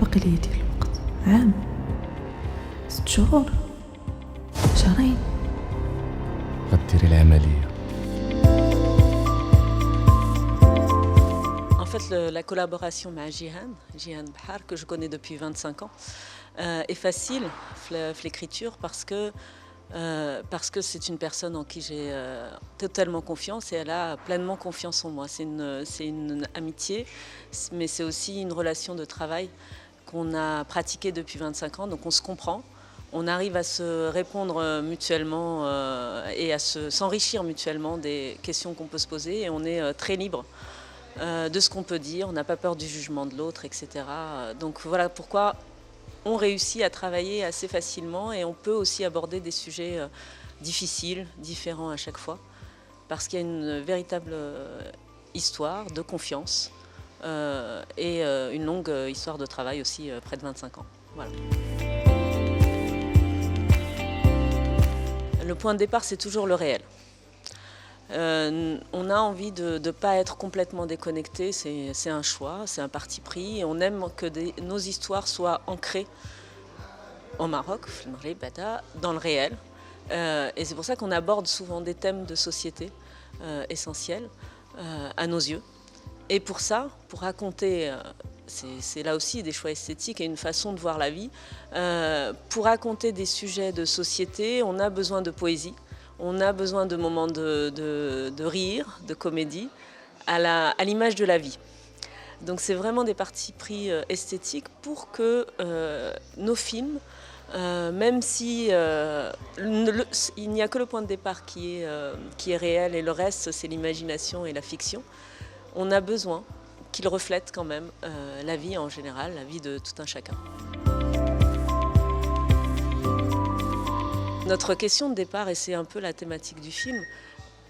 باقي لي يدير الوقت؟ عام، 6 شهور، شهرين. غديري العملية. En fait, la collaboration avec Jihan Bahar, que je connais depuis 25 ans, est facile l'écriture parce que c'est une personne en qui j'ai totalement confiance et elle a pleinement confiance en moi. C'est une amitié, mais c'est aussi une relation de travail qu'on a pratiquée depuis 25 ans, donc on se comprend. On arrive à se répondre mutuellement et à s'enrichir mutuellement des questions qu'on peut se poser et on est très libre de ce qu'on peut dire, on n'a pas peur du jugement de l'autre, etc. Donc voilà pourquoi on réussit à travailler assez facilement et on peut aussi aborder des sujets difficiles, différents à chaque fois, parce qu'il y a une véritable histoire de confiance et une longue histoire de travail aussi, près de 25 ans. Voilà. Le point de départ, c'est toujours le réel. On a envie de ne pas être complètement déconnecté, c'est un choix, c'est un parti pris. Et on aime que nos histoires soient ancrées au Maroc, dans le réel. Et c'est pour ça qu'on aborde souvent des thèmes de société essentiels à nos yeux. Et pour ça, pour raconter, c'est là aussi des choix esthétiques et une façon de voir la vie, pour raconter des sujets de société, on a besoin de poésie. On a besoin de moments de rire, de comédie, à l'image de la vie. Donc c'est vraiment des partis pris esthétiques pour que nos films, même si il n'y a que le point de départ qui est réel et le reste c'est l'imagination et la fiction, on a besoin qu'ils reflètent quand même la vie en général, la vie de tout un chacun. Notre question de départ, et c'est un peu la thématique du film,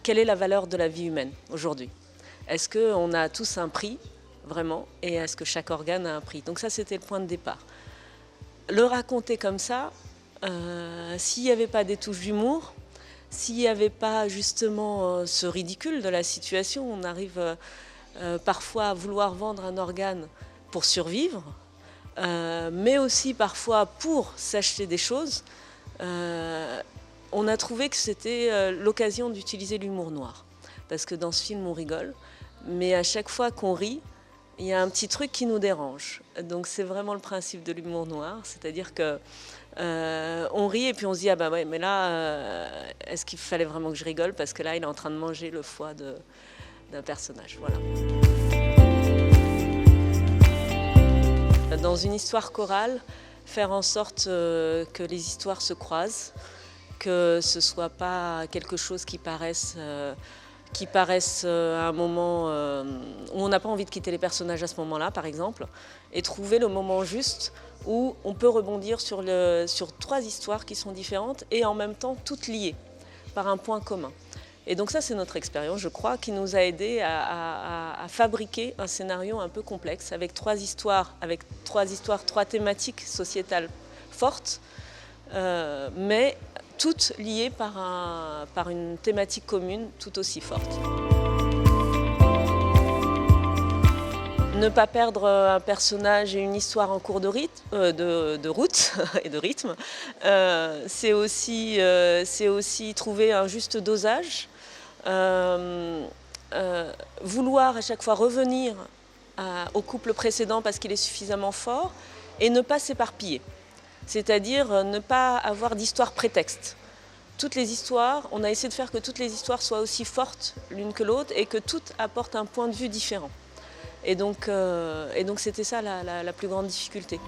quelle est la valeur de la vie humaine aujourd'hui? Est-ce qu'on a tous un prix, vraiment, et est-ce que chaque organe a un prix? Donc ça, c'était le point de départ. Le raconter comme ça, s'il n'y avait pas des touches d'humour, s'il n'y avait pas justement ce ridicule de la situation, on arrive parfois à vouloir vendre un organe pour survivre, mais aussi parfois pour s'acheter des choses. On a trouvé que c'était l'occasion d'utiliser l'humour noir. Parce que dans ce film, on rigole, mais à chaque fois qu'on rit, il y a un petit truc qui nous dérange. Donc c'est vraiment le principe de l'humour noir, c'est-à-dire que on rit et puis on se dit ah bah ouais, mais là, est-ce qu'il fallait vraiment que je rigole parce que là, il est en train de manger le foie d'un personnage. Voilà. Dans une histoire chorale, faire en sorte que les histoires se croisent, que ce ne soit pas quelque chose qui paraisse à un moment où on n'a pas envie de quitter les personnages à ce moment-là, par exemple, et trouver le moment juste où on peut rebondir sur 3 histoires qui sont différentes et en même temps toutes liées par un point commun. Et donc ça, c'est notre expérience, je crois, qui nous a aidés à fabriquer un scénario un peu complexe, avec 3 histoires, 3 thématiques sociétales fortes, mais toutes liées par une thématique commune tout aussi forte. Ne pas perdre un personnage et une histoire en cours de route et de rythme, c'est aussi trouver un juste dosage, vouloir à chaque fois revenir au couple précédent parce qu'il est suffisamment fort et ne pas s'éparpiller, c'est-à-dire ne pas avoir d'histoire prétexte. Toutes les histoires, on a essayé de faire que toutes les histoires soient aussi fortes l'une que l'autre et que toutes apportent un point de vue différent. Et donc c'était ça la plus grande difficulté.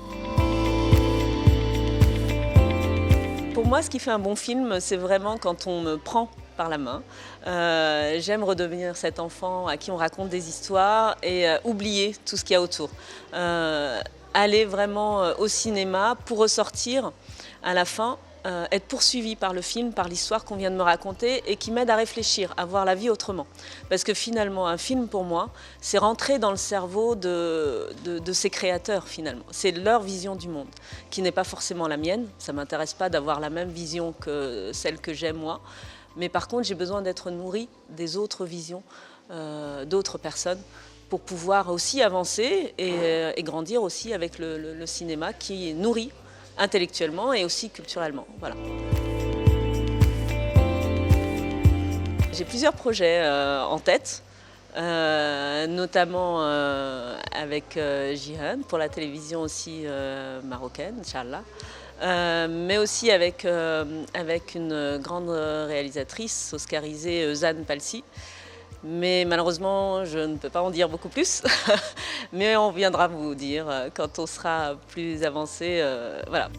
Pour moi, ce qui fait un bon film, c'est vraiment quand on me prend par la main. J'aime redevenir cet enfant à qui on raconte des histoires et oublier tout ce qu'il y a autour. Aller vraiment au cinéma pour ressortir à la fin, être poursuivi par le film, par l'histoire qu'on vient de me raconter et qui m'aide à réfléchir, à voir la vie autrement. Parce que finalement, un film pour moi, c'est rentrer dans le cerveau de ses créateurs finalement. C'est leur vision du monde, qui n'est pas forcément la mienne. Ça ne m'intéresse pas d'avoir la même vision que celle que j'ai moi. Mais par contre, j'ai besoin d'être nourrie des autres visions d'autres personnes pour pouvoir aussi avancer et grandir aussi avec le cinéma qui nourrit intellectuellement et aussi culturellement. Voilà. J'ai plusieurs projets en tête, notamment avec Jihan pour la télévision aussi marocaine, Inch'Allah. Mais aussi avec une grande réalisatrice oscarisée, Zan Palsi. Mais malheureusement, je ne peux pas en dire beaucoup plus. Mais on viendra vous dire quand on sera plus avancé. Voilà.